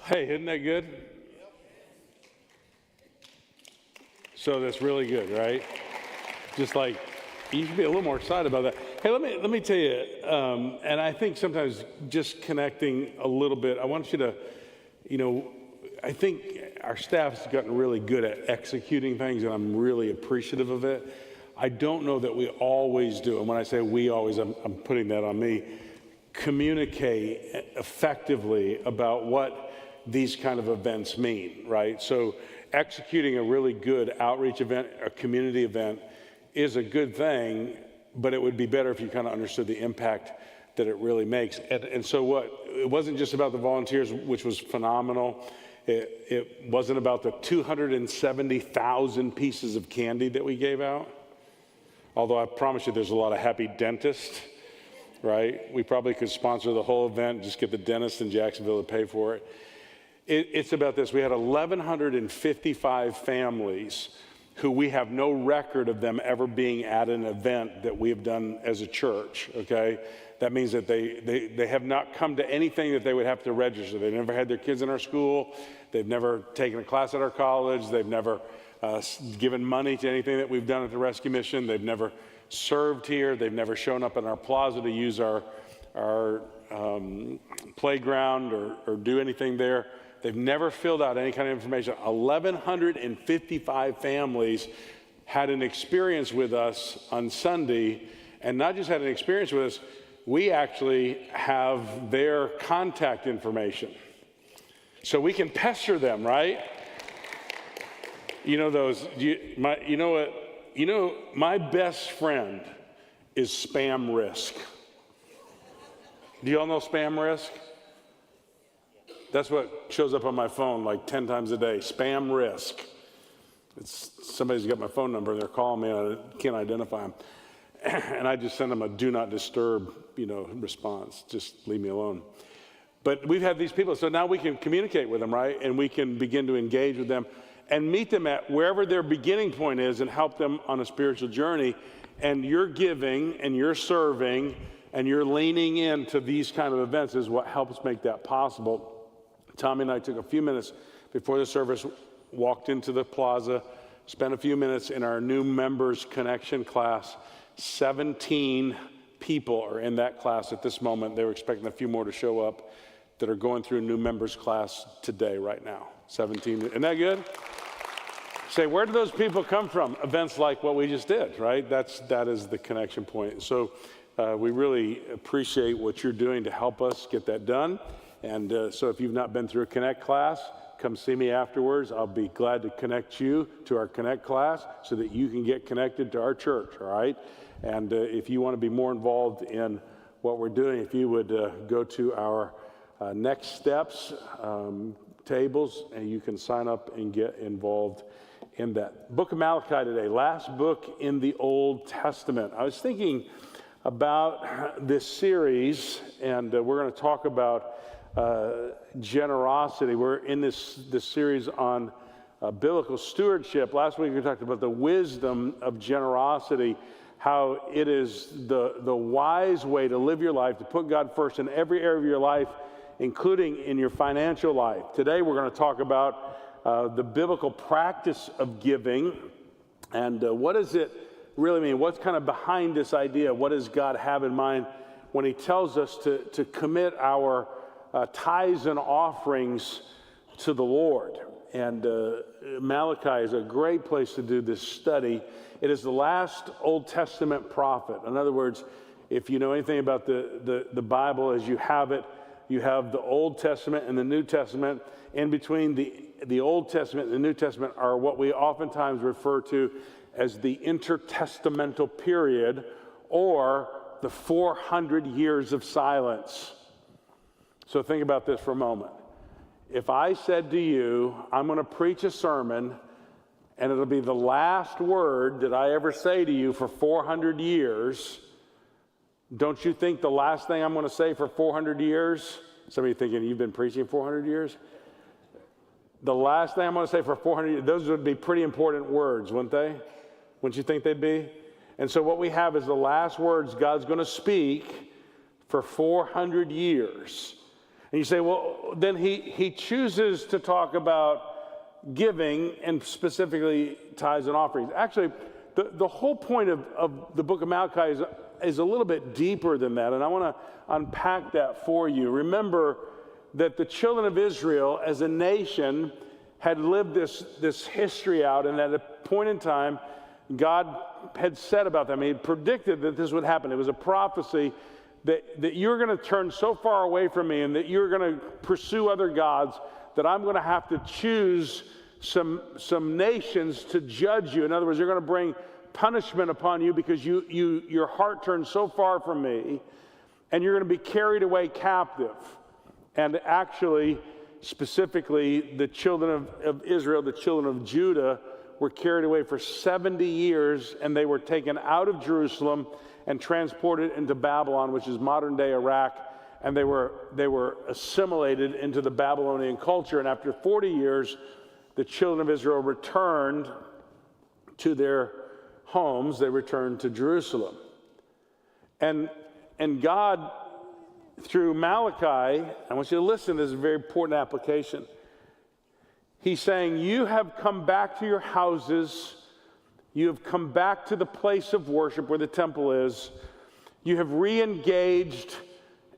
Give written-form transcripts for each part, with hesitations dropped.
Hey, isn't that good? So that's really good, right? Just like you should be a little more excited about that. Hey, let me tell you, and I think sometimes just connecting a little bit. I want you to, I think our staff has gotten really good at executing things, and I'm really appreciative of it. I don't know that we always do, and when I say we always, I'm putting that on me. Communicate effectively about what these kind of events mean, right? So executing a really good outreach event, a community event, is a good thing, but it would be better if you kind of understood the impact that it really makes. And so it wasn't just about the volunteers, which was phenomenal. It wasn't about the 270,000 pieces of candy that we gave out. Although I promise you there's a lot of happy dentists, right? We probably could sponsor the whole event, just get the dentist in Jacksonville to pay for it. It's about this. We had 1,155 families who we have no record of them ever being at an event that we have done as a church, okay? That means that they have not come to anything that they would have to register. They've never had their kids in our school. They've never taken a class at our college. They've never given money to anything that we've done at the Rescue Mission. They've never served here. They've never shown up in our plaza to use our playground or do anything there. They've never filled out any kind of information. 1,155 families had an experience with us on Sunday, and not just had an experience with us, we actually have their contact information. So we can pester them, right? My best friend is Spam Risk. Do you all know Spam Risk? That's what shows up on my phone like 10 times a day, Spam Risk. Somebody's got my phone number, they're calling me, and I can't identify them. And I just send them a do not disturb, response, just leave me alone. But we've had these people, so now we can communicate with them, right? And we can begin to engage with them and meet them at wherever their beginning point is and help them on a spiritual journey. And you're giving and you're serving and you're leaning into these kind of events is what helps make that possible. Tommy and I took a few minutes before the service, walked into the plaza, spent a few minutes in our new members connection class. 17 people are in that class at this moment. They were expecting a few more to show up that are going through a new members class today, right now. 17, isn't that good? Say, where do those people come from? Events like what we just did, right? That is the connection point. So we really appreciate what you're doing to help us get that done. And so if you've not been through a Connect class, come see me afterwards. I'll be glad to connect you to our Connect class so that you can get connected to our church, all right? And if you want to be more involved in what we're doing, if you would go to our next steps tables, and you can sign up and get involved in that. Book of Malachi today, last book in the Old Testament. I was thinking about this series, and we're going to talk about generosity. We're in this series on biblical stewardship. Last week we talked about the wisdom of generosity, how it is the wise way to live your life, to put God first in every area of your life, including in your financial life. Today we're going to talk about the biblical practice of giving, and what does it really mean? What's kind of behind this idea? What does God have in mind when he tells us to commit our tithes and offerings to the Lord? And Malachi is a great place to do this study. It is the last Old Testament prophet. In other words, if you know anything about the Bible as you have it, you have the Old Testament and the New Testament. In between the Old Testament and the New Testament are what we oftentimes refer to as the intertestamental period, or the 400 years of silence. So think about this for a moment. If I said to you, I'm going to preach a sermon, and it'll be the last word that I ever say to you for 400 years, don't you think the last thing I'm going to say for 400 years? Some of you thinking, you've been preaching 400 years? The last thing I'm going to say for 400 years, those would be pretty important words, wouldn't they? Wouldn't you think they'd be? And so what we have is the last words God's going to speak for 400 years. And you say, well, then he chooses to talk about giving and specifically tithes and offerings. Actually, the whole point of the book of Malachi is a little bit deeper than that, and I want to unpack that for you. Remember that the children of Israel as a nation had lived this history out, and at a point in time, God had said about them, he had predicted that this would happen. It was a prophecy that you're going to turn so far away from me and that you're going to pursue other gods that I'm going to have to choose some nations to judge you. In other words, you're going to bring punishment upon you because your heart turned so far from me, and you're going to be carried away captive. And actually, specifically, the children of Israel, the children of Judah, were carried away for 70 years, and they were taken out of Jerusalem and transported into Babylon, which is modern-day Iraq, and they were assimilated into the Babylonian culture. And after 40 years, the children of Israel returned to their homes. They returned to Jerusalem. And God, through Malachi, I want you to listen, this is a very important application. He's saying, you have come back to your houses. You have come back to the place of worship where the temple is. You have re-engaged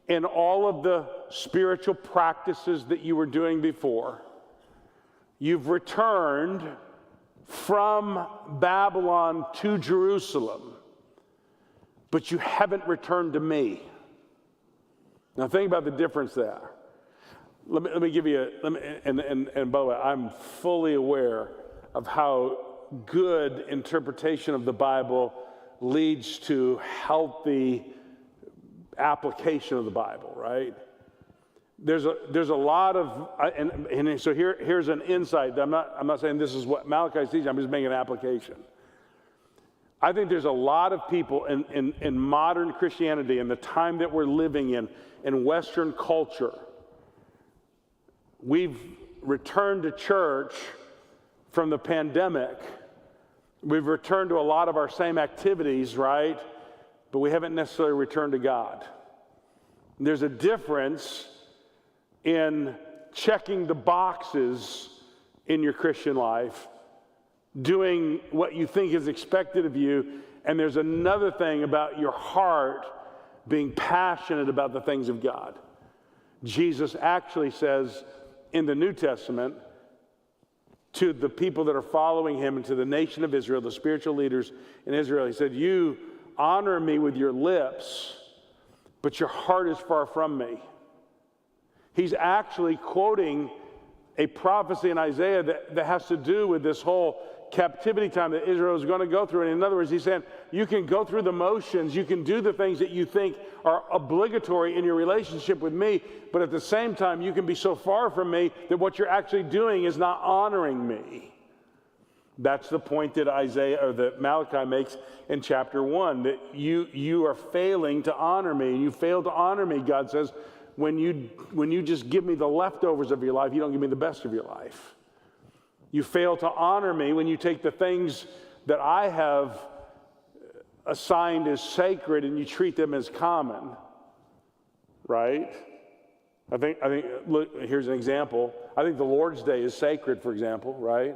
in all of the spiritual practices that you were doing before. You've returned from Babylon to Jerusalem, but you haven't returned to me. Now think about the difference there. Let me give you and by the way, I'm fully aware of how good interpretation of the Bible leads to healthy application of the Bible, right? There's a lot of, and so here's an insight. I'm not saying this is what Malachi's teaching. I'm just making an application. I think there's a lot of people in modern Christianity, in the time that we're living in Western culture. We've returned to church from the pandemic. We've returned to a lot of our same activities, right? But we haven't necessarily returned to God. There's a difference in checking the boxes in your Christian life, doing what you think is expected of you, and there's another thing about your heart being passionate about the things of God. Jesus actually says in the New Testament to the people that are following him and to the nation of Israel, the spiritual leaders in Israel, he said, you honor me with your lips, but your heart is far from me. He's actually quoting a prophecy in Isaiah that has to do with this whole captivity time that Israel is going to go through. And in other words, he's saying, you can go through the motions, you can do the things that you think are obligatory in your relationship with me, but at the same time, you can be so far from me that what you're actually doing is not honoring me. That's the point that that Malachi makes in chapter 1, that you are failing to honor me. And you fail to honor me, God says, when you just give me the leftovers of your life, you don't give me the best of your life. You fail to honor me when you take the things that I have assigned as sacred and you treat them as common, right? I think, look, here's an example. I think the Lord's Day is sacred, for example, right?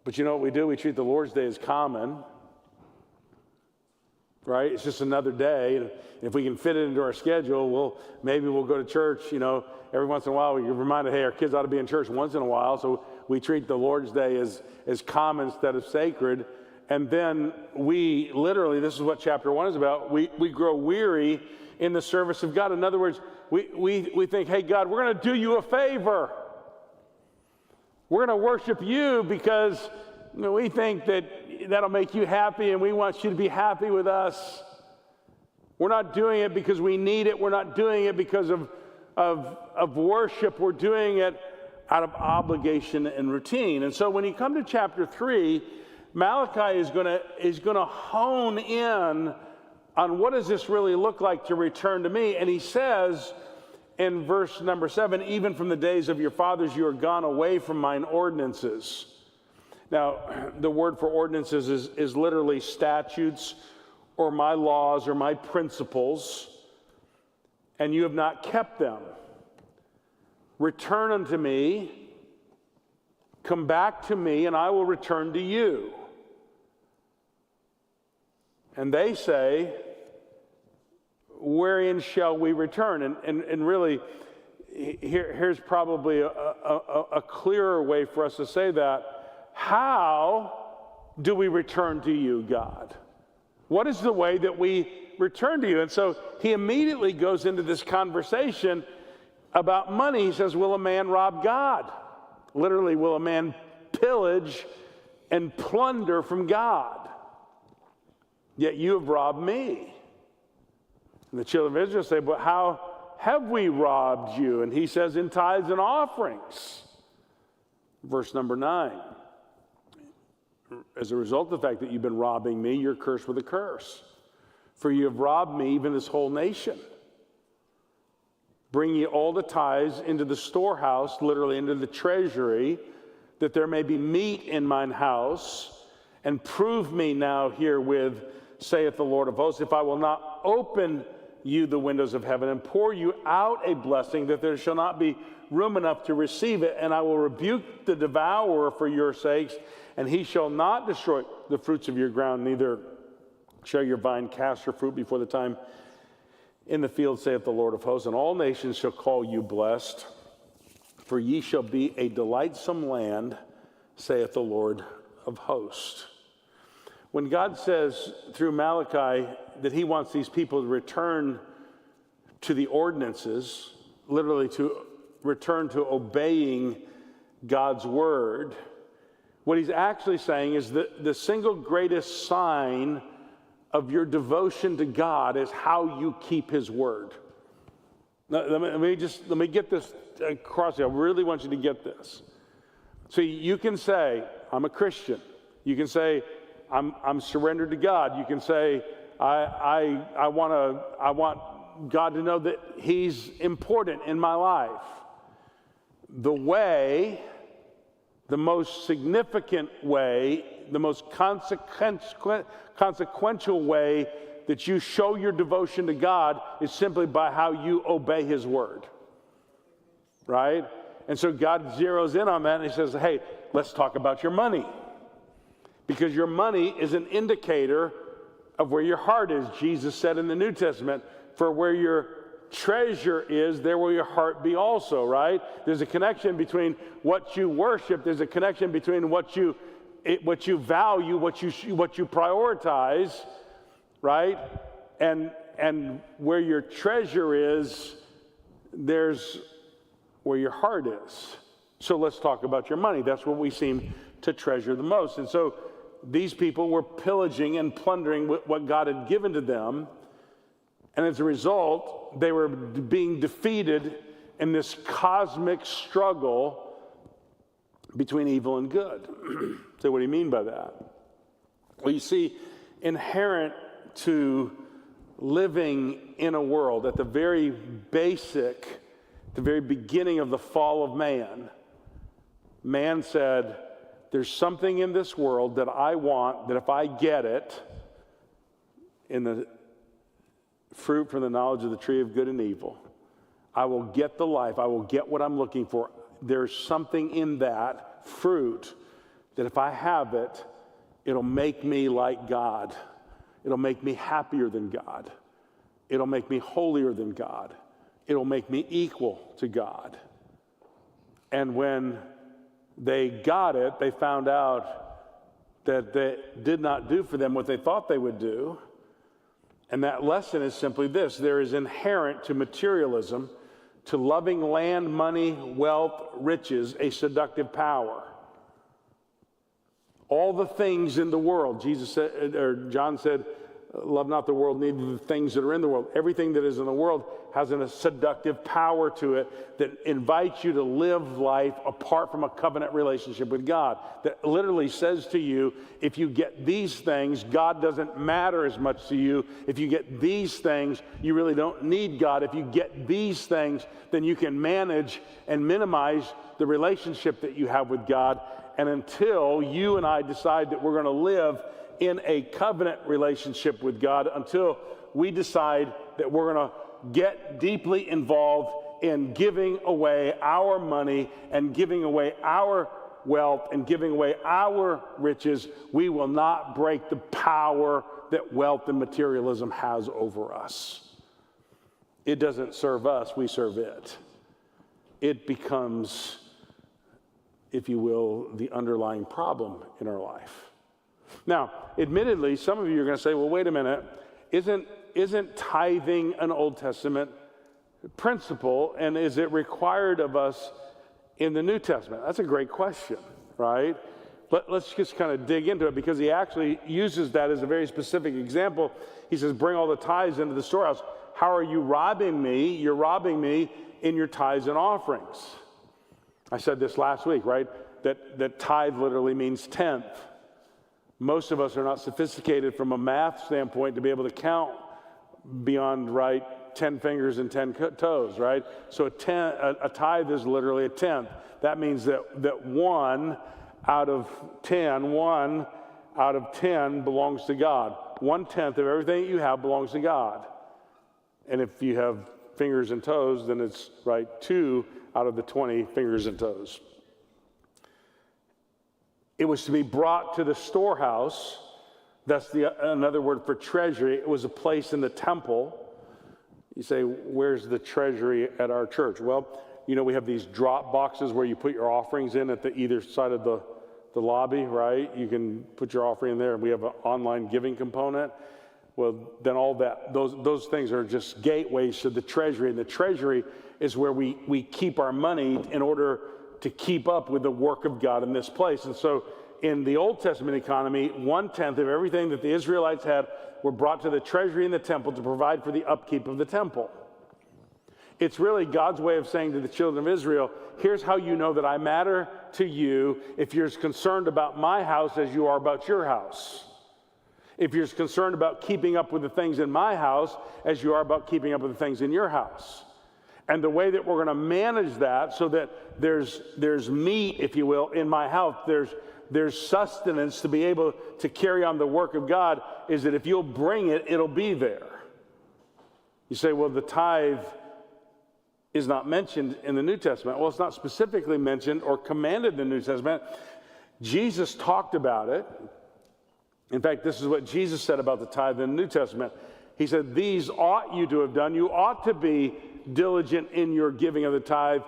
But you know what we do? We treat the Lord's Day as common, right? It's just another day. If we can fit it into our schedule, maybe we'll go to church, every once in a while. We get reminded, hey, our kids ought to be in church once in a while, so we treat the Lord's Day as common instead of sacred. And then we literally, this is what chapter 1 is about, we grow weary in the service of God. In other words, we think, hey, God, we're going to do you a favor. We're going to worship you because we think that'll make you happy and we want you to be happy with us. We're not doing it because we need it. We're not doing it because of worship. We're doing it out of obligation and routine. And so when you come to chapter 3, Malachi is going to hone in on what does this really look like to return to me. And he says in verse number 7, even from the days of your fathers you are gone away from mine ordinances. Now, the word for ordinances is literally statutes or my laws or my principles, and you have not kept them. return unto me, come back to me, and I will return to you. And they say, wherein shall we return? And really, here's probably a clearer way for us to say that. How do we return to you, God? What is the way that we return to you? And so he immediately goes into this conversation about money. He says, will a man rob God? Literally, will a man pillage and plunder from God? Yet you have robbed me. And the children of Israel say, but how have we robbed you? And he says, in tithes and offerings. Verse number 9. As a result of the fact that you've been robbing me, you're cursed with a curse. For you have robbed me, even this whole nation. Bring ye all the tithes into the storehouse, literally into the treasury, that there may be meat in mine house, and prove me now herewith, saith the Lord of hosts, if I will not open you the windows of heaven and pour you out a blessing, that there shall not be room enough to receive it, and I will rebuke the devourer for your sakes, and he shall not destroy the fruits of your ground, neither shall your vine cast her fruit before the time in the field, saith the Lord of hosts, and all nations shall call you blessed, for ye shall be a delightsome land, saith the Lord of hosts. When God says through Malachi that he wants these people to return to the ordinances, literally to return to obeying God's word, what he's actually saying is that the single greatest sign of your devotion to God is how you keep his word. Now, let me get this across here. I really want you to get this. So you can say, I'm a Christian. You can say, I'm surrendered to God. You can say, I want God to know that he's important in my life. The most significant way, the most consequential way that you show your devotion to God is simply by how you obey his word, right? And so God zeroes in on that and he says, hey, let's talk about your money. Because your money is an indicator of where your heart is. Jesus said in the New Testament, for where your treasure is, there will your heart be also, right? There's a connection between what you worship. There's a connection between what you value, what you prioritize, right? And where your treasure is, there's where your heart is. So let's talk about your money. That's what we seem to treasure the most. And so these people were pillaging and plundering what God had given to them. And as a result, they were being defeated in this cosmic struggle between evil and good. So what do you mean by that? Well, you see, inherent to living in a world, at the very basic, the very beginning of the fall of man said, there's something in this world that I want, that if I get it, in the fruit from the knowledge of the tree of good and evil, I will get the life, I will get what I'm looking for. There's something in that fruit that if I have it, it'll make me like God. It'll make me happier than God. It'll make me holier than God. It'll make me equal to God. And when they got it, they found out that they did not do for them what they thought they would do. And that lesson is simply this: there is inherent to materialism, to loving land, money, wealth, riches, a seductive power. All the things in the world, Jesus said, or John said, love not the world, neither the things that are in the world. Everything that is in the world has a seductive power to it that invites you to live life apart from a covenant relationship with God. That literally says to you, if you get these things, God doesn't matter as much to you. If you get these things, you really don't need God. If you get these things, then you can manage and minimize the relationship that you have with God. And until you and I decide that we're going to live in a covenant relationship with God, until we decide that we're going to get deeply involved in giving away our money and giving away our wealth and giving away our riches, we will not break the power that wealth and materialism has over us. It doesn't serve us, we serve it. It becomes, if you will, the underlying problem in our life. Now, admittedly, some of you are going to say, well, wait a minute, isn't tithing an Old Testament principle, and is it required of us in the New Testament? That's a great question, right? But let's just kind of dig into it, because he actually uses that as a very specific example. He says, bring all the tithes into the storehouse. How are you robbing me? You're robbing me in your tithes and offerings. I said this last week, right? That tithe literally means tenth. Most of us are not sophisticated from a math standpoint to be able to count beyond, right, 10 fingers and 10 toes, right? So a tithe is literally a tenth. That means that 1 out of 10 belongs to God. 1/10 of everything you have belongs to God. And if you have fingers and toes, then it's, right, 2 out of the 20 fingers and toes. It was to be brought to the storehouse. That's another word for treasury. It was a place in the temple. You say, where's the treasury at our church? Well, you know, we have these drop boxes where you put your offerings in at either side of the lobby, right? You can put your offering in there. We have an online giving component. Well, then all that, those things are just gateways to the treasury. And the treasury is where we keep our money in order to keep up with the work of God in this place. And so in the Old Testament economy, 1/10 of everything that the Israelites had were brought to the treasury in the temple to provide for the upkeep of the temple. It's really God's way of saying to the children of Israel, here's how you know that I matter to you if you're as concerned about my house as you are about your house. If you're as concerned about keeping up with the things in my house as you are about keeping up with the things in your house. And the way that we're going to manage that so that there's meat, if you will, in my house, there's sustenance to be able to carry on the work of God, is that if you'll bring it, it'll be there. You say, well, the tithe is not mentioned in the New Testament. Well, it's not specifically mentioned or commanded in the New Testament. Jesus talked about it. In fact, this is what Jesus said about the tithe in the New Testament. He said, these ought you to have done. You ought to be diligent in your giving of the tithe,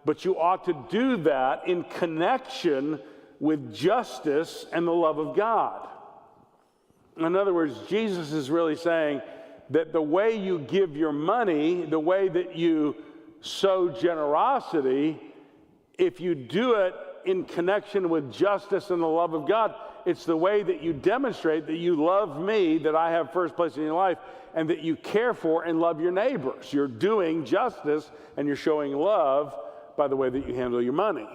but you ought to do that in connection with justice and the love of God. In other words, Jesus is really saying that the way you give your money, the way that you sow generosity, if you do it in connection with justice and the love of God, it's the way that you demonstrate that you love me, that I have first place in your life, and that you care for and love your neighbors. You're doing justice and you're showing love by the way that you handle your money.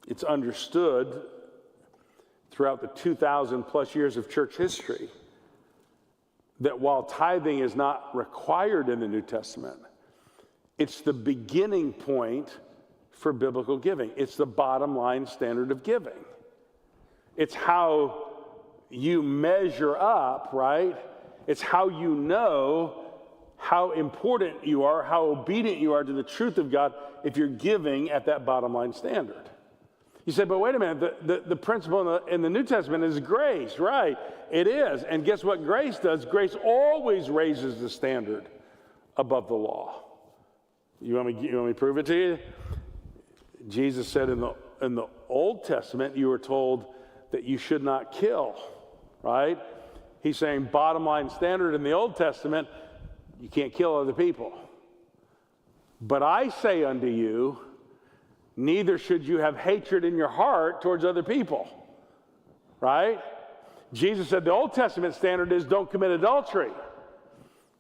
It's understood throughout the 2,000 plus years of church history that while tithing is not required in the New Testament, it's the beginning point for biblical giving. It's the bottom line standard of giving. It's how you measure up, right? It's how you know how important you are, how obedient you are to the truth of God if you're giving at that bottom line standard. You say, but wait a minute, the principle in the New Testament is grace, right? It is. And guess what grace does? Grace always raises the standard above the law. You want me to prove it to you? Jesus said in the Old Testament, you were told that you should not kill, right? He's saying bottom line standard in the Old Testament, you can't kill other people. But I say unto you, neither should you have hatred in your heart towards other people, right? Jesus said the Old Testament standard is don't commit adultery.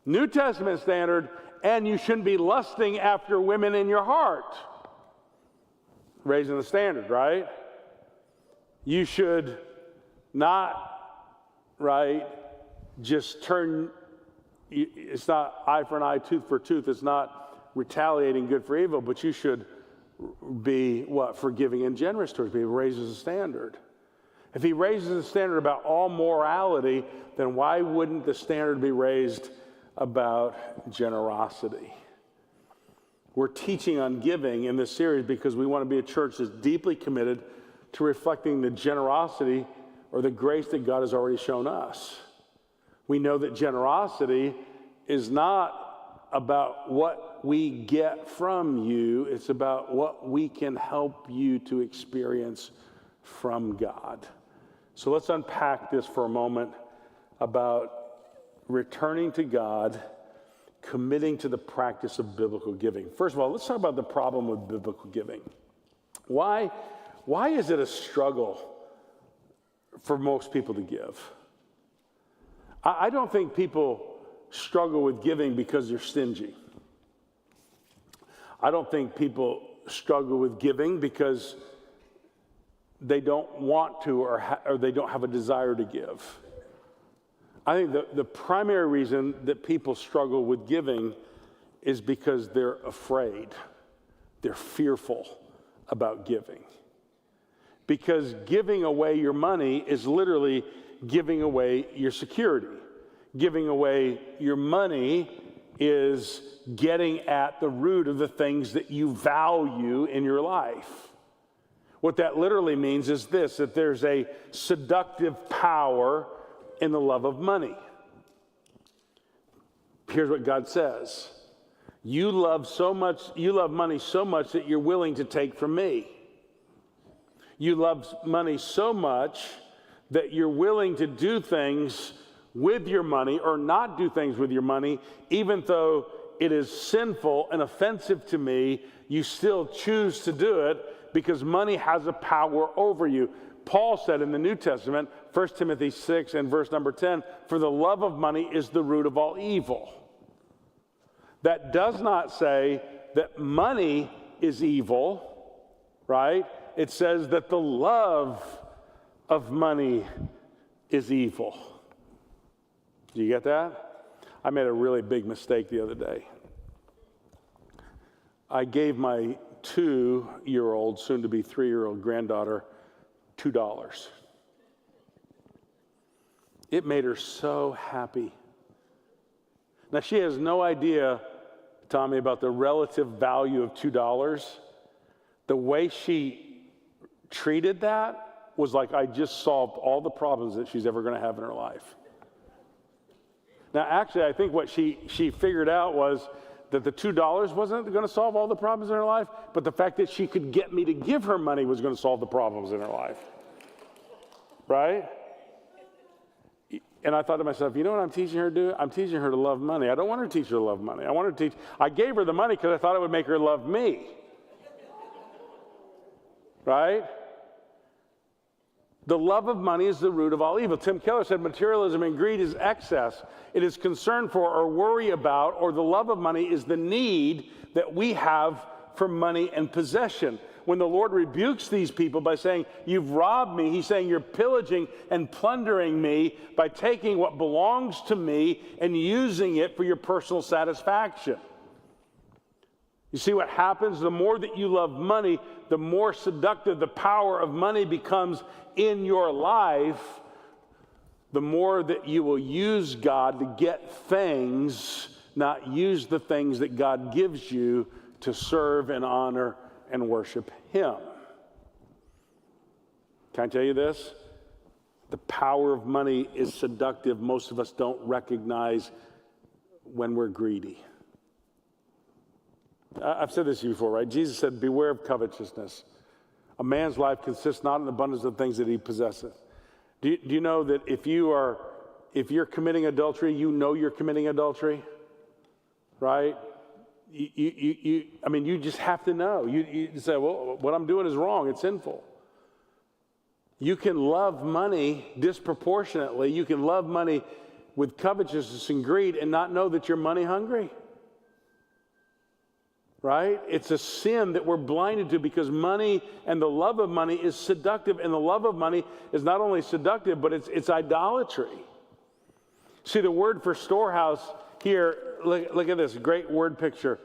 New Testament standard, and you shouldn't be lusting after women in your heart. Raising the standard, right? You should not, right, just turn, it's not eye for an eye, tooth for tooth. It's not retaliating good for evil, but you should be, what, forgiving and generous towards people. He raises the standard. If he raises the standard about all morality, then why wouldn't the standard be raised about generosity. We're teaching on giving in this series because we want to be a church that's deeply committed to reflecting the generosity or the grace that God has already shown us. We know that generosity is not about what we get from you, it's about what we can help you to experience from God. So let's unpack this for a moment about returning to God, committing to the practice of biblical giving. First of all, let's talk about the problem with biblical giving. Why is it a struggle for most people to give? I don't think people struggle with giving because they're stingy. I don't think people struggle with giving because they don't want to or they don't have a desire to give. I think the primary reason that people struggle with giving is because they're afraid. They're fearful about giving. Because giving away your money is literally giving away your security. Giving away your money is getting at the root of the things that you value in your life. What that literally means is this, that there's a seductive power in the love of money. Here's what God says. You love money so much that you're willing to take from me. You love money so much that you're willing to do things with your money or not do things with your money, even though it is sinful and offensive to me, you still choose to do it because money has a power over you. Paul said in the New Testament, 1 Timothy 6 and verse number 10, for the love of money is the root of all evil. That does not say that money is evil, right? It says that the love of money is evil. Do you get that? I made a really big mistake the other day. I gave my 2-year-old, soon to be 3-year-old granddaughter $2. It made her so happy. Now, she has no idea, Tommy, about the relative value of $2. The way she treated that was like I just solved all the problems that she's ever going to have in her life. Now, actually, I think what she figured out was that the $2 wasn't going to solve all the problems in her life, but the fact that she could get me to give her money was going to solve the problems in her life. Right? And I thought to myself, you know what I'm teaching her to do? I'm teaching her to love money. I don't want her to teach her to love money. I gave her the money because I thought it would make her love me. Right? The love of money is the root of all evil. Tim Keller said materialism and greed is excess. It is concern for or worry about, or the love of money is the need that we have for money and possession. When the Lord rebukes these people by saying, you've robbed me, he's saying you're pillaging and plundering me by taking what belongs to me and using it for your personal satisfaction. You see what happens? The more that you love money, the more seductive the power of money becomes in your life, the more that you will use God to get things, not use the things that God gives you to serve and honor and worship Him. Can I tell you this? The power of money is seductive. Most of us don't recognize when we're greedy. I've said this to you before, right? Jesus said, beware of covetousness. A man's life consists not in abundance of things that he possesses. Do you know that if you're committing adultery, you know you're committing adultery? Right? You just have to know. You say, well, what I'm doing is wrong. It's sinful. You can love money disproportionately. You can love money with covetousness and greed and not know that you're money hungry. Right? It's a sin that we're blinded to because money and the love of money is seductive, and the love of money is not only seductive, but it's idolatry. See, the word for storehouse here, look at this great word picture.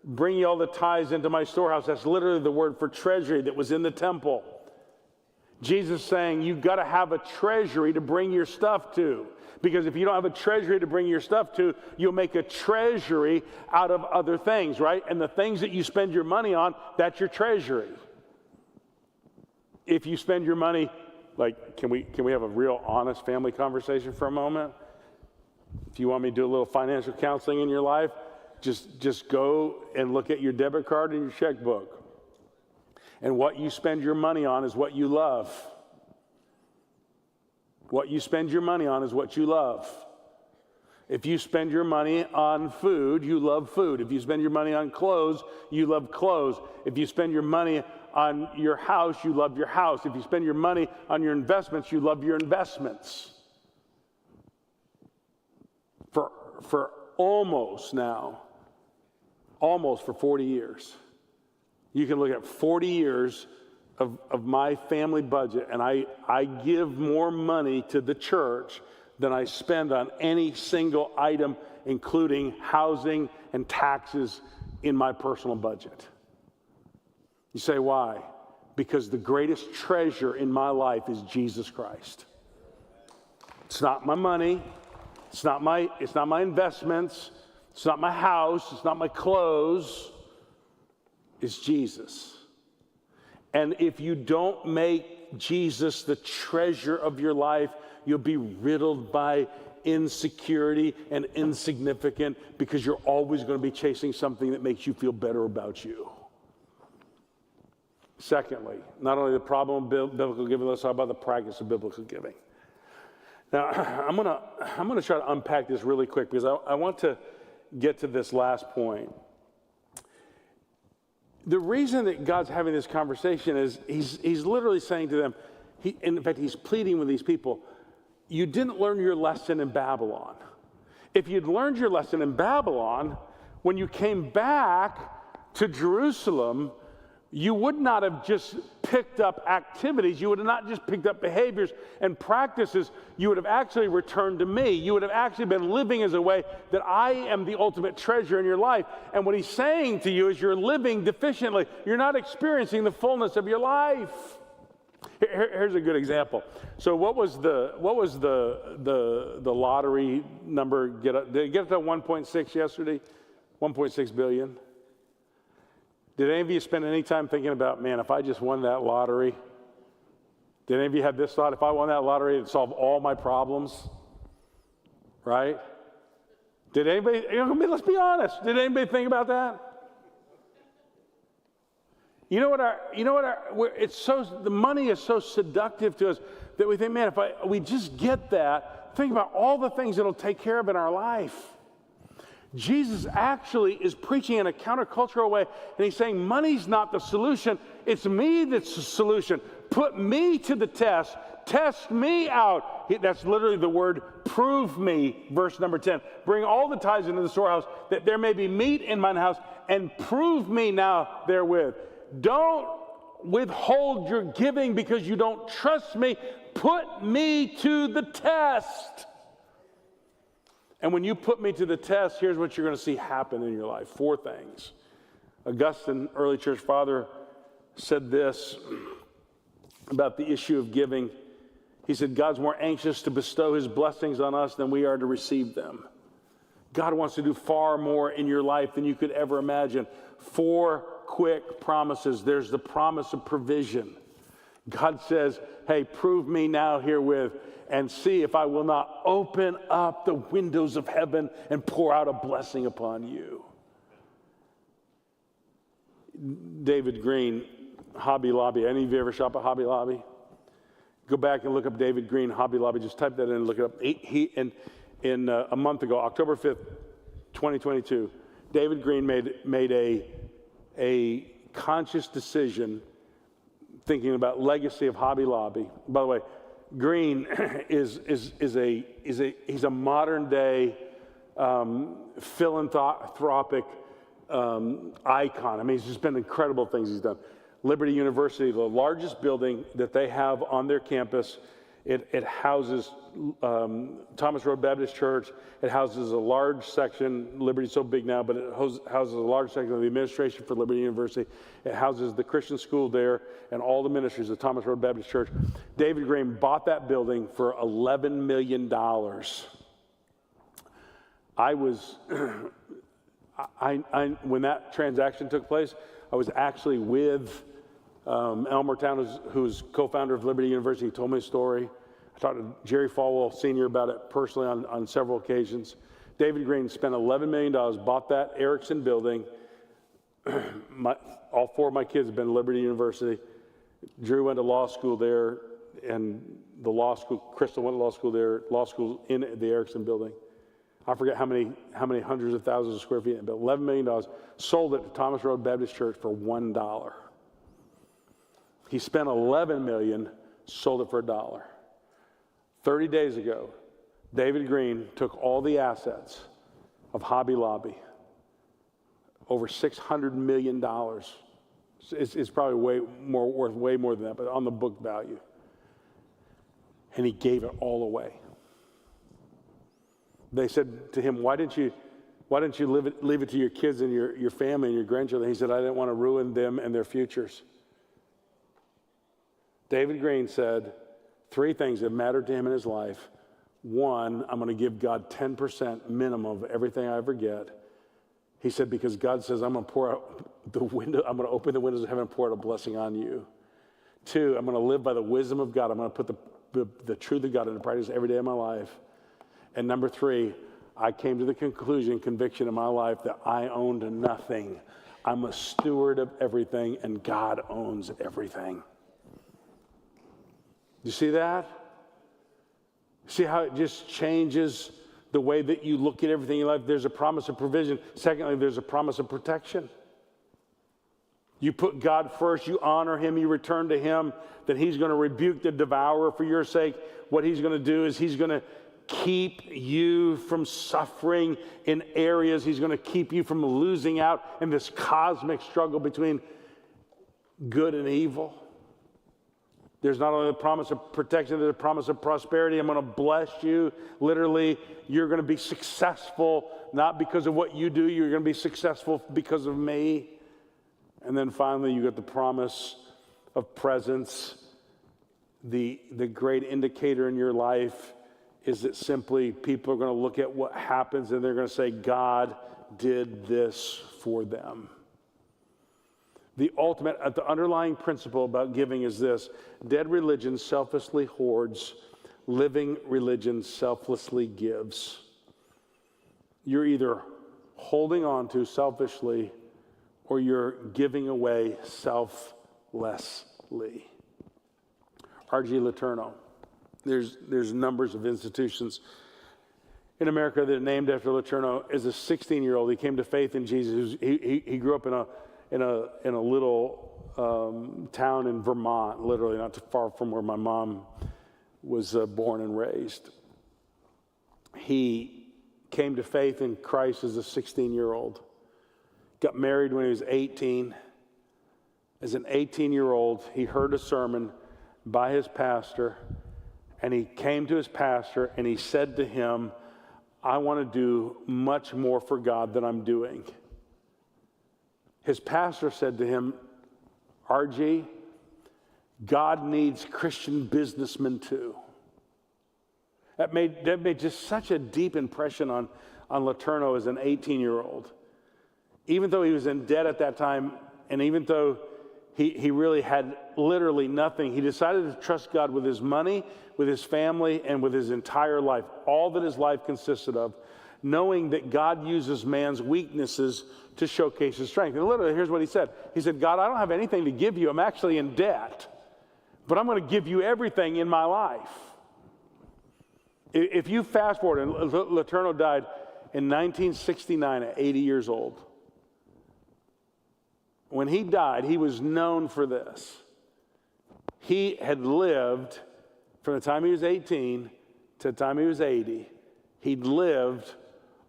Bring ye all the tithes into my storehouse. That's literally the word for treasury that was in the temple. Jesus is saying you've got to have a treasury to bring your stuff to. Because if you don't have a treasury to bring your stuff to, you'll make a treasury out of other things, right? And the things that you spend your money on, that's your treasury. If you spend your money, like, can we have a real honest family conversation for a moment? If you want me to do a little financial counseling in your life, just go and look at your debit card and your checkbook. And what you spend your money on is what you love. What you spend your money on is what you love. If you spend your money on food, you love food. If you spend your money on clothes, you love clothes. If you spend your money on your house, you love your house. If you spend your money on your investments, you love your investments. For almost for 40 years. You can look at 40 years of my family budget, and I give more money to the church than I spend on any single item, including housing and taxes in my personal budget. You say, why? Because the greatest treasure in my life is Jesus Christ. It's not my money. It's not my investments. It's not my house. It's not my clothes. It's Jesus. And if you don't make Jesus the treasure of your life, you'll be riddled by insecurity and insignificant because you're always going to be chasing something that makes you feel better about you. Secondly, not only the problem of biblical giving, let's talk about the practice of biblical giving. Now, I'm gonna try to unpack this really quick because I want to get to this last point. The reason that God's having this conversation is he's literally saying to them, in fact, he's pleading with these people, you didn't learn your lesson in Babylon. If you'd learned your lesson in Babylon, when you came back to Jerusalem, you would not have just picked up activities. You would have not just picked up behaviors and practices. You would have actually returned to me. You would have actually been living as a way that I am the ultimate treasure in your life. And what he's saying to you is you're living deficiently. You're not experiencing the fullness of your life. Here's a good example. So what was the lottery number? Did it get up to 1.6 yesterday? 1.6 billion? Did any of you spend any time thinking about, man, if I just won that lottery? Did any of you have this thought? If I won that lottery, it'd solve all my problems, right? Did anybody, let's be honest, did anybody think about that? The money is so seductive to us that we think, man, if we just get that, think about all the things it'll take care of in our life. Jesus actually is preaching in a countercultural way, and he's saying money's not the solution, it's me that's the solution. Put me to the test, test me out. That's literally the word, prove me, verse number 10. Bring all the tithes into the storehouse, that there may be meat in mine house, and prove me now therewith. Don't withhold your giving because you don't trust me. Put me to the test. And when you put me to the test, here's what you're going to see happen in your life. 4 things. Augustine, early church father, said this about the issue of giving. He said, God's more anxious to bestow his blessings on us than we are to receive them. God wants to do far more in your life than you could ever imagine. 4 quick promises. There's the promise of provision. God says, hey, prove me now herewith and see if I will not open up the windows of heaven and pour out a blessing upon you. David Green, Hobby Lobby. Any of you ever shop at Hobby Lobby? Go back and look up David Green, Hobby Lobby. Just type that in and look it up. A month ago, October 5th, 2022, David Green made a conscious decision thinking about legacy of Hobby Lobby. By the way, Green he's a modern day philanthropic icon. I mean, he's just been incredible things he's done. Liberty University, the largest building that they have on their campus, It houses Thomas Road Baptist Church. It houses a large section, Liberty's so big now, but it houses a large section of the administration for Liberty University. It houses the Christian school there and all the ministries of Thomas Road Baptist Church. David Green bought that building for $11 million. When that transaction took place, I was actually with Elmer Town, who's co-founder of Liberty University. He told me a story. I talked to Jerry Falwell Sr. about it personally on several occasions. David Green spent $11 million, bought that Erickson building. All four of my kids have been to Liberty University. Drew went to law school there, and the law school, Crystal went to law school there, law school in the Erickson building. I forget how many hundreds of thousands of square feet, but $11 million, sold it to Thomas Road Baptist Church for $1. He spent $11 million, sold it for $1. 30 days ago, David Green took all the assets of Hobby Lobby, over $600 million. It's probably worth way more than that, but on the book value. And he gave it all away. They said to him, why didn't you leave it to your kids and your family and your grandchildren? He said, I didn't want to ruin them and their futures. David Green said 3 things that mattered to him in his life. 1, I'm going to give God 10% minimum of everything I ever get. He said, because God says, I'm going to open the windows of heaven and pour out a blessing on you. 2, I'm going to live by the wisdom of God. I'm going to put the truth of God into practice every day of my life. And number 3, I came to the conviction in my life that I owned nothing. I'm a steward of everything, and God owns everything. You see that? See how it just changes the way that you look at everything in life? There's a promise of provision. Secondly, there's a promise of protection. You put God first, you honor him, you return to him, then he's going to rebuke the devourer for your sake. What he's going to do is he's going to keep you from suffering in areas. He's going to keep you from losing out in this cosmic struggle between good and evil. There's not only a promise of protection, there's a promise of prosperity. I'm going to bless you. Literally, you're going to be successful, not because of what you do. You're going to be successful because of me. And then finally, you get the promise of presence. The great indicator in your life is that simply people are going to look at what happens and they're going to say, God did this for them. The underlying principle about giving is this: dead religion selflessly hoards, living religion selflessly gives. You're either holding on to selfishly or you're giving away selflessly. R.G. Letourneau. There's numbers of institutions in America that are named after Letourneau. As a 16-year-old, he came to faith in Jesus. He grew up in a little town in Vermont, literally not too far from where my mom was born and raised. He came to faith in Christ as a 16-year-old. Got married when he was 18. As an 18-year-old, he heard a sermon by his pastor, and he came to his pastor and he said to him, I want to do much more for God than I'm doing. His pastor said to him, RG, God needs Christian businessmen too. That made just such a deep impression on Letourneau as an 18-year-old. Even though he was in debt at that time, and even though he really had literally nothing, he decided to trust God with his money, with his family, and with his entire life, all that his life consisted of, knowing that God uses man's weaknesses to showcase his strength. And literally, here's what he said. He said, God, I don't have anything to give you. I'm actually in debt, but I'm going to give you everything in my life. If you fast forward, and Letourneau died in 1969 at 80 years old. When he died, he was known for this. He had lived from the time he was 18 to the time he was 80. He'd lived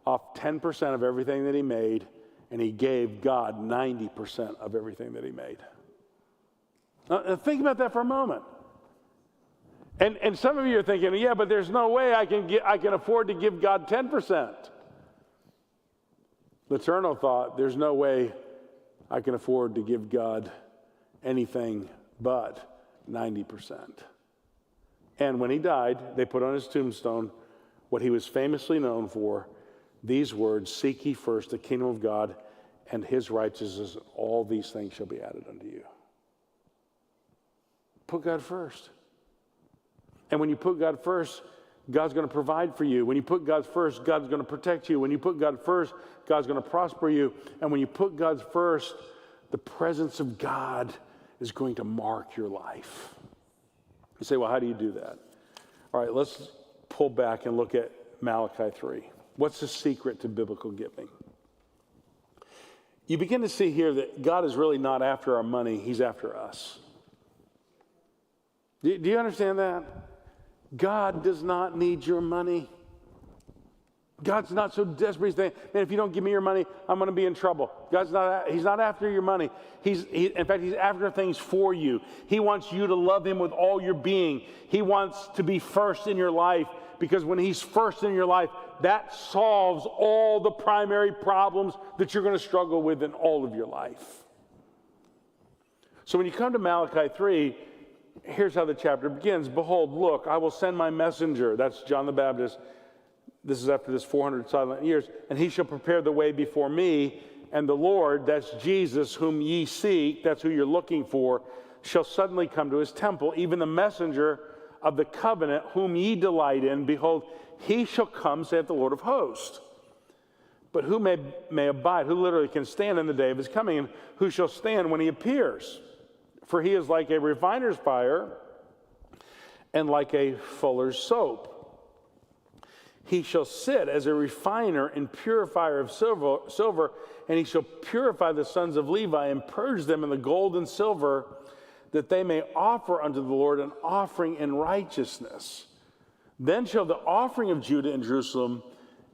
off 10% of everything that he made, and he gave God 90% of everything that he made. Now, think about that for a moment. And some of you are thinking, yeah, but there's no way I can afford to give God 10%. Letourneau thought, there's no way I can afford to give God anything but 90%. And when he died, they put on his tombstone what he was famously known for, these words, seek ye first the kingdom of God and his righteousness, all these things shall be added unto you. Put God first. And when you put God first, God's going to provide for you. When you put God first, God's going to protect you. When you put God first, God's going to prosper you. And when you put God first, the presence of God is going to mark your life. You say, well, how do you do that? All right, let's pull back and look at Malachi 3. What's the secret to biblical giving? You begin to see here that God is really not after our money, he's after us. Do you understand that? God does not need your money. God's not so desperate. He's saying, man, if you don't give me your money, I'm going to be in trouble. He's not after your money. In fact, he's after things for you. He wants you to love him with all your being. He wants to be first in your life, because when he's first in your life, that solves all the primary problems that you're going to struggle with in all of your life. So when you come to Malachi 3, here's how the chapter begins. Behold, look, I will send my messenger. That's John the Baptist. This is after this 400 silent years. And he shall prepare the way before me. And the Lord, that's Jesus, whom ye seek, that's who you're looking for, shall suddenly come to his temple. Even the messenger of the covenant, whom ye delight in, behold, he shall come, saith the Lord of hosts. But who may abide, who literally can stand in the day of his coming, and who shall stand when he appears? For he is like a refiner's fire and like a fuller's soap. He shall sit as a refiner and purifier of silver, and he shall purify the sons of Levi and purge them in the gold and silver, that they may offer unto the Lord an offering in righteousness. Then shall the offering of Judah and Jerusalem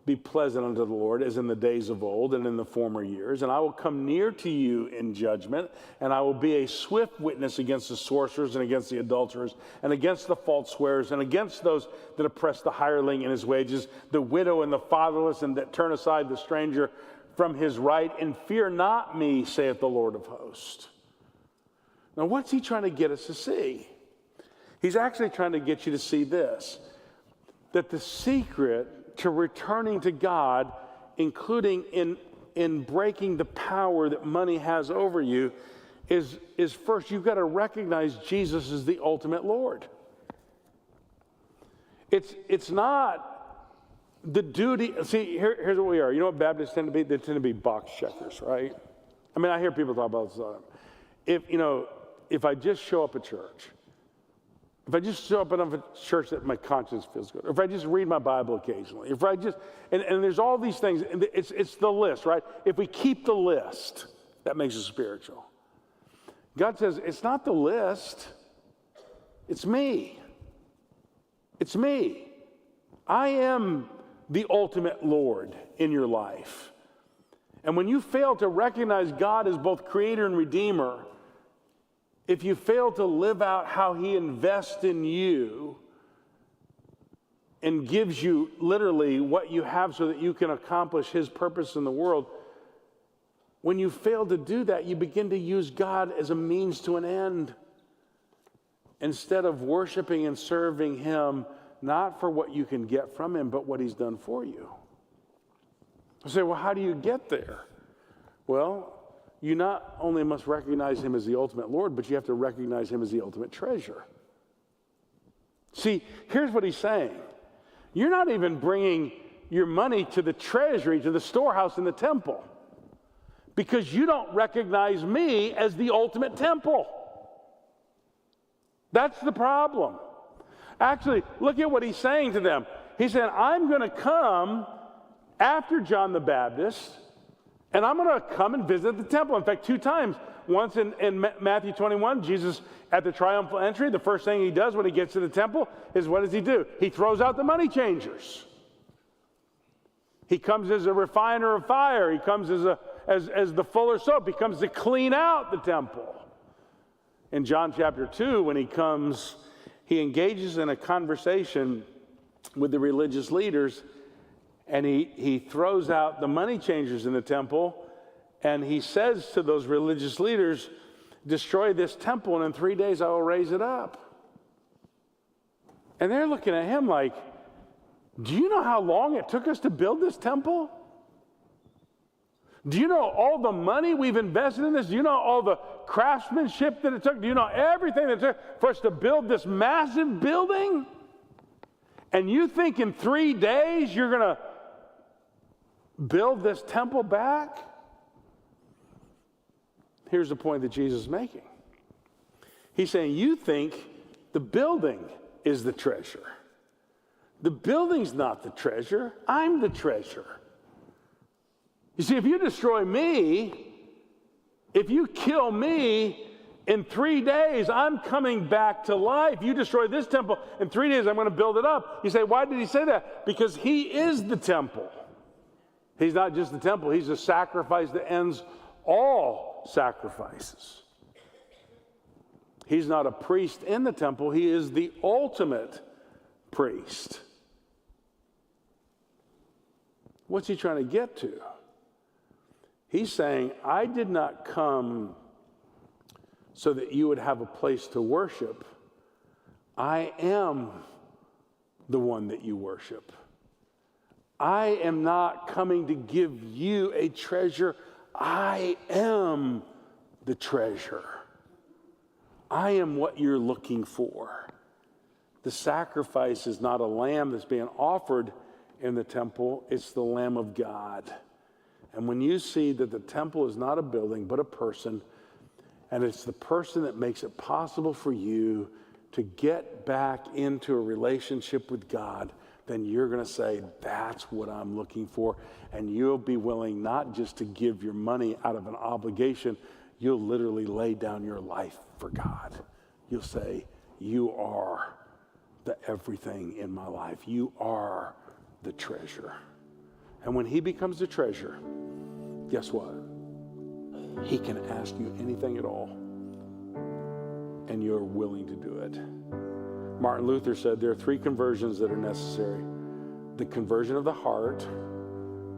be pleasant unto the Lord, as in the days of old and in the former years. And I will come near to you in judgment, and I will be a swift witness against the sorcerers and against the adulterers and against the false swearers and against those that oppress the hireling in his wages, the widow and the fatherless, and that turn aside the stranger from his right. And fear not me, saith the Lord of hosts. Now, what's he trying to get us to see? He's actually trying to get you to see this, that the secret to returning to God, including in breaking the power that money has over you, is first, you've got to recognize Jesus as the ultimate Lord. It's not the duty. See, here's what we are. You know what Baptists tend to be? They tend to be box checkers, right? I mean, I hear people talk about this all the time. If I just show up at church, if I just show up at a church that my conscience feels good, or if I just read my Bible occasionally, if I just, and there's all these things, and it's the list, right? If we keep the list, that makes us spiritual. God says, it's not the list, it's me. It's me. I am the ultimate Lord in your life. And when you fail to recognize God as both creator and redeemer, if you fail to live out how he invests in you and gives you literally what you have so that you can accomplish his purpose in the world, when you fail to do that, you begin to use God as a means to an end instead of worshiping and serving him, not for what you can get from him, but what he's done for you. I say, well, how do you get there? Well, you not only must recognize him as the ultimate Lord, but you have to recognize him as the ultimate treasure. See, here's what he's saying. You're not even bringing your money to the treasury, to the storehouse in the temple, because you don't recognize me as the ultimate temple. That's the problem. Actually, look at what he's saying to them. He's saying, I'm going to come after John the Baptist, and I'm going to come and visit the temple. In fact, 2 times. Once in Matthew 21, Jesus at the triumphal entry, the first thing he does when he gets to the temple is, what does he do? He throws out the money changers. He comes as a refiner of fire. He comes as the fuller soap. He comes to clean out the temple. In John chapter 2, when he comes he engages in a conversation with the religious leaders, and he throws out the money changers in the temple, and he says to those religious leaders, destroy this temple, and in 3 days I will raise it up. And they're looking at him like, do you know how long it took us to build this temple? Do you know all the money we've invested in this? Do you know all the craftsmanship that it took? Do you know everything that it took for us to build this massive building? And you think in 3 days you're going to build this temple back? Here's the point that Jesus is making. He's saying, you think the building is the treasure. The building's not the treasure. I'm the treasure. You see, if you destroy me, if you kill me, in 3 days, I'm coming back to life. You destroy this temple, in 3 days, I'm going to build it up. You say, why did he say that? Because he is the temple. He's not just the temple. He's the sacrifice that ends all sacrifices. He's not a priest in the temple. He is the ultimate priest. What's he trying to get to? He's saying, I did not come so that you would have a place to worship. I am the one that you worship. I am not coming to give you a treasure. I am the treasure. I am what you're looking for. The sacrifice is not a lamb that's being offered in the temple. It's the Lamb of God. And when you see that the temple is not a building, but a person, and it's the person that makes it possible for you to get back into a relationship with God, then you're going to say, that's what I'm looking for. And you'll be willing not just to give your money out of an obligation, you'll literally lay down your life for God. You'll say, you are the everything in my life. You are the treasure. And when he becomes the treasure, guess what? He can ask you anything at all, and you're willing to do it. Martin Luther said there are 3 conversions that are necessary: the conversion of the heart,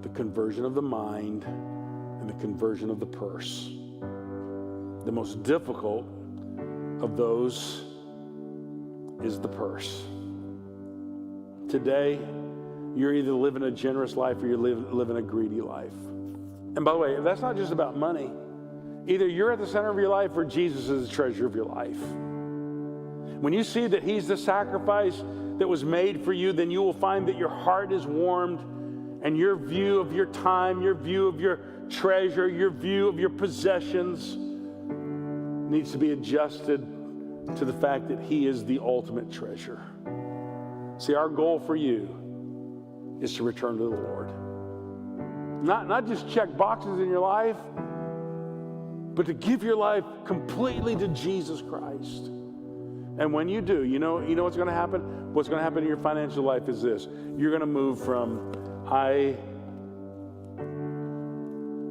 the conversion of the mind, and the conversion of the purse. The most difficult of those is the purse. Today, you're either living a generous life or you're living a greedy life. And by the way, that's not just about money. Either you're at the center of your life or Jesus is the treasure of your life. When you see that he's the sacrifice that was made for you, then you will find that your heart is warmed and your view of your time, your view of your treasure, your view of your possessions needs to be adjusted to the fact that he is the ultimate treasure. See, our goal for you is to return to the Lord. Not just check boxes in your life, but to give your life completely to Jesus Christ. And when you do, you know what's going to happen? What's going to happen in your financial life is this. You're going to move from, I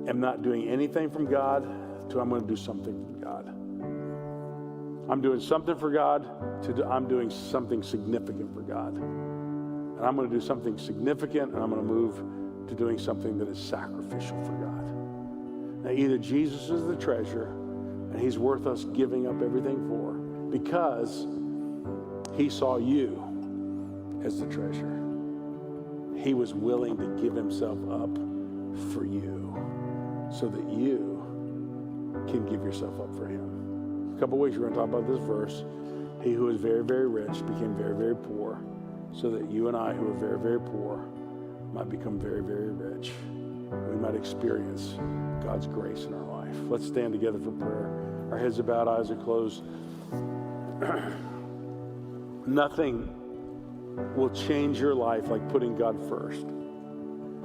am not doing anything from God, to I'm going to do something from God. I'm doing something for God, to I'm doing something significant for God. And I'm going to do something significant, and I'm going to move to doing something that is sacrificial for God. Now, either Jesus is the treasure, and he's worth us giving up everything for, because he saw you as the treasure. He was willing to give himself up for you so that you can give yourself up for him. A couple weeks we're going to talk about this verse. He who is very, very rich became very, very poor, so that you and I who are very, very poor might become very, very rich. We might experience God's grace in our life. Let's stand together for prayer. Our heads are bowed, eyes are closed. Nothing will change your life like putting God first.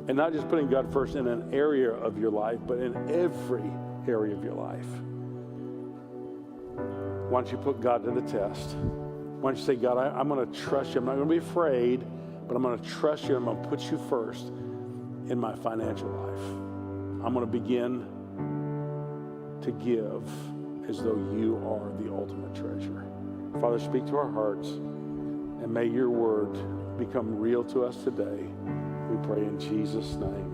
And not just putting God first in an area of your life, but in every area of your life. Why don't you put God to the test? Why don't you say, God, I'm going to trust you. I'm not going to be afraid, but I'm going to trust you. I'm going to put you first in my financial life. I'm going to begin to give as though you are the ultimate treasure. Father, speak to our hearts, and may your word become real to us today. We pray in Jesus' name.